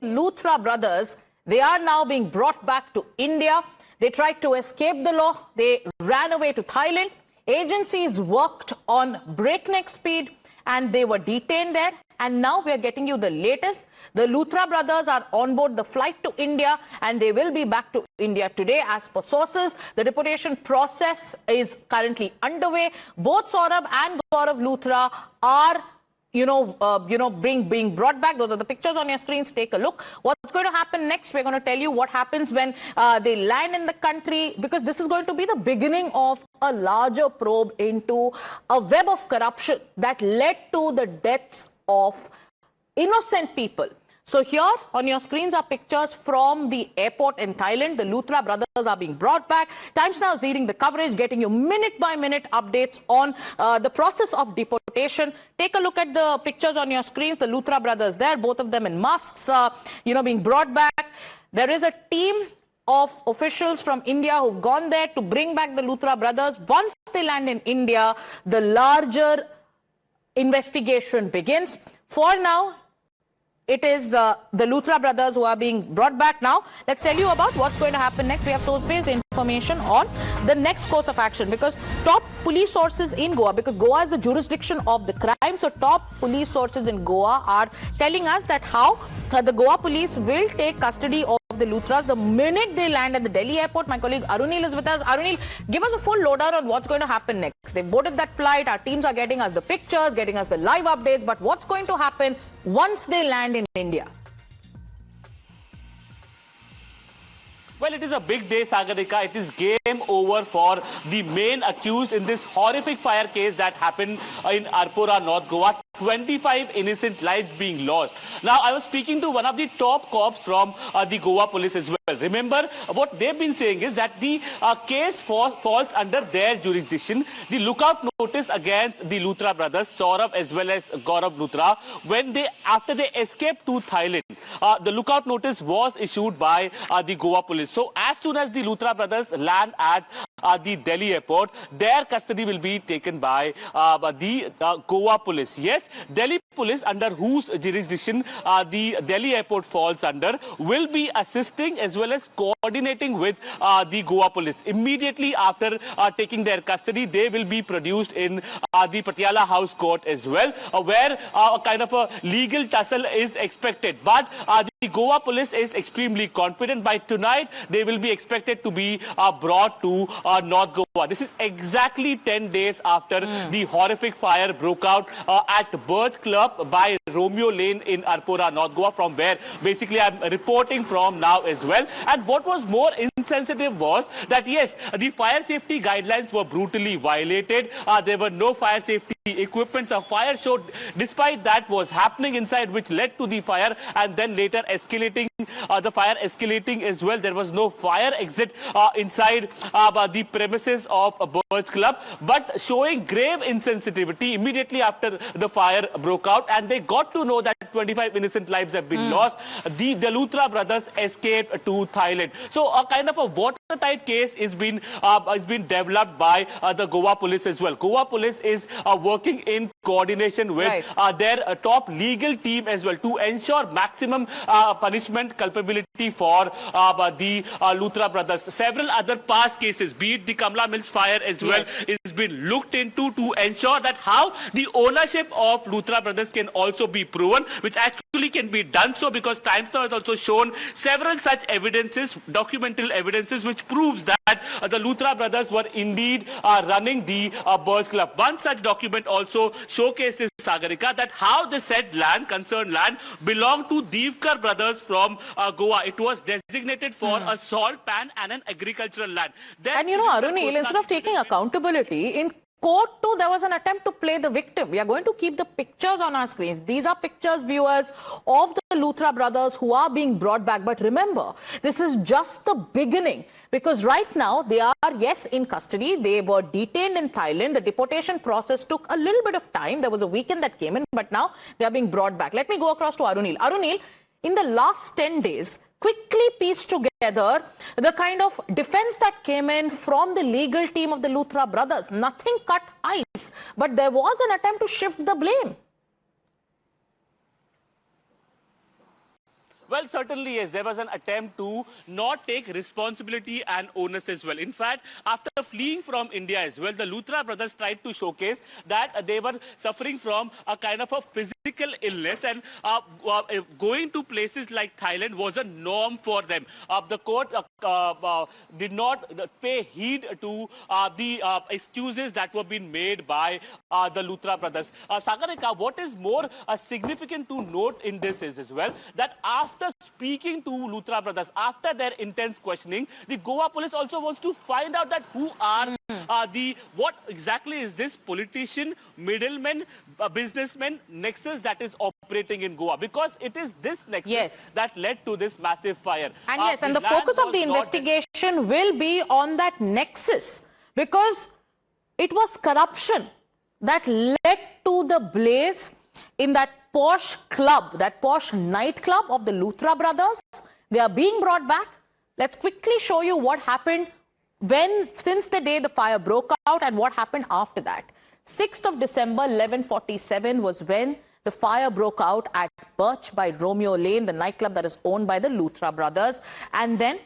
Luthra Brothers, they are now being brought back to India. They tried to escape the law. They ran away to Thailand. Agencies worked on breakneck speed and they were detained there. And now we are getting you the latest. The Luthra brothers are on board the flight to India and they will be back to India today as per sources. The deportation process is currently underway. Both Saurabh and Gaurav Luthra are being brought back. Those are the pictures on your screens. Take a look. What's going to happen next? We're going to tell you what happens when they land in the country, because this is going to be the beginning of a larger probe into a web of corruption that led to the deaths of innocent people. So here on your screens are pictures from the airport in Thailand. The Luthra brothers are being brought back. Times Now is leading the coverage, getting you minute-by-minute updates on the process of deportation. Take a look at the pictures on your screens. The Luthra brothers there, both of them in masks, being brought back. There is a team of officials from India who've gone there to bring back the Luthra brothers. Once they land in India, the larger investigation begins. For now, it is the Luthra brothers who are being brought back now. Let's tell you about what's going to happen next. We have source-based information on the next course of action, because top police sources in Goa, because Goa is the jurisdiction of the crime, so top police sources in Goa are telling us that how the Goa police will take custody of the Luthras the minute they land at the Delhi airport. My colleague Arunil is with us. Arunil, give us a full lowdown on what's going to happen next. They boarded that flight. Our teams are getting us the pictures, getting us the live updates. But what's going to happen once they land in India? Well, it is a big day, Sagarika. It is game over for the main accused in this horrific fire case that happened in Arpora, North Goa. 25 innocent lives being lost. Now, I was speaking to one of the top cops from the Goa police as well. Remember, what they've been saying is that the case falls under their jurisdiction. The lookout notice against the Luthra brothers, Saurabh as well as Gaurav Luthra, after they escaped to Thailand, the lookout notice was issued by the Goa police. So, as soon as the Luthra brothers land at the Delhi airport, their custody will be taken by the Goa police. Yes, Delhi police, under whose jurisdiction the Delhi airport falls under, will be assisting as well as coordinating with the Goa police. Immediately after taking their custody, they will be produced in the Patiala House Court as well, where a kind of a legal tussle is expected. But the Goa police is extremely confident. By tonight, they will be expected to be brought to North Goa. This is exactly 10 days after the horrific fire broke out at Birch Club by Romeo Lane in Arpora, North Goa, from where basically I'm reporting from now as well. And what was more insensitive was that, yes, the fire safety guidelines were brutally violated. There were no fire safety equipments. A fire show, despite that, was happening inside, which led to the fire and then later escalating, the fire escalating as well. There was no fire exit inside the premises of Birch Club, but showing grave insensitivity immediately after the fire broke out, and they got to know that 25 innocent lives have been lost. The Luthra brothers escaped to Thailand. So a kind of a watertight case is being developed by the Goa police as well. Goa police is working in coordination with their top legal team as well to ensure maximum punishment culpability for the Luthra brothers. Several other past cases, be it the Kamla Mills fire as well, is been looked into to ensure that how the ownership of Luthra brothers can also be proven, which actually can be done so, because Times Now has also shown several such evidences, documental evidences, which proves that the Luthra brothers were indeed running the Birch Club. One such document also showcases, Sagarika, that how the said land, concerned land, belonged to Divkar brothers from Goa. It was designated for a salt pan and an agricultural land. And Arunil, instead of taking accountability, in court too, there was an attempt to play the victim. We are going to keep the pictures on our screens. These are pictures, viewers, of the Luthra brothers who are being brought back. But remember, this is just the beginning, because right now they are, yes, in custody. They were detained in Thailand. The deportation process took a little bit of time. There was a weekend that came in, but now they are being brought back. Let me go across to Arunil. Arunil, in the last 10 days, quickly piece together the kind of defense that came in from the legal team of the Luthra brothers. Nothing cut ice, but there was an attempt to shift the blame. Well, certainly, yes. There was an attempt to not take responsibility and onus as well. In fact, after fleeing from India as well, the Luthra brothers tried to showcase that they were suffering from a kind of a physical illness, and going to places like Thailand was a norm for them. The court did not pay heed to the excuses that were being made by the Luthra brothers. Sagarika, what is more significant to note in this is as well that after speaking to Luthra brothers, after their intense questioning, the Goa police also wants to find out that who are what exactly is this politician, middleman, businessman nexus that is operating in Goa, because it is this nexus that led to this massive fire. And yes, and the focus of the investigation will be on that nexus, because it was corruption that led to the blaze in that posh club, that posh nightclub of the Luthra brothers. They are being brought back. Let's quickly show you what happened since the day the fire broke out and what happened after that. 6th of December, 11:47 was when the fire broke out at Birch by Romeo Lane, the nightclub that is owned by the Luthra brothers. And then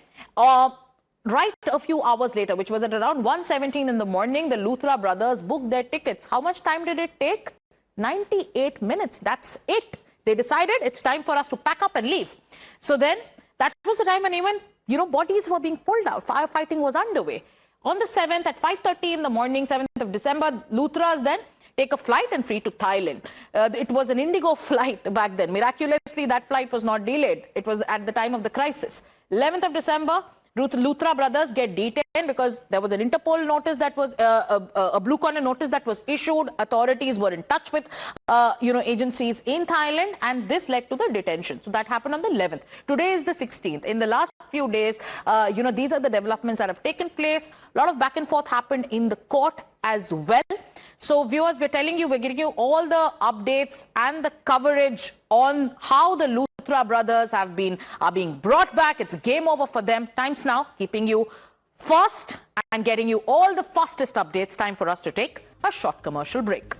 right a few hours later, which was at around 1:17 in the morning, the Luthra brothers booked their tickets. How much time did it take? 98 minutes. That's it. They decided it's time for us to pack up and leave. So then that was the time when even, bodies were being pulled out. Firefighting was underway. On the 7th at 5:30 in the morning, 7th of December, Luthras then take a flight and flee to Thailand. It was an Indigo flight back then. Miraculously, that flight was not delayed. It was at the time of the crisis. 11th of December, Luthra brothers get detained because there was an Interpol notice that was a blue corner notice that was issued. Authorities were in touch with agencies in Thailand, and this led to the detention. So that happened on the 11th. Today is the 16th. In the last few days, these are the developments that have taken place. A lot of back and forth happened in the court as well. So viewers, we're telling you, we're giving you all the updates and the coverage on how the Luthra brothers are being brought back. It's game over for them. Times now, keeping you first and getting you all the fastest updates. Time for us to take a short commercial break.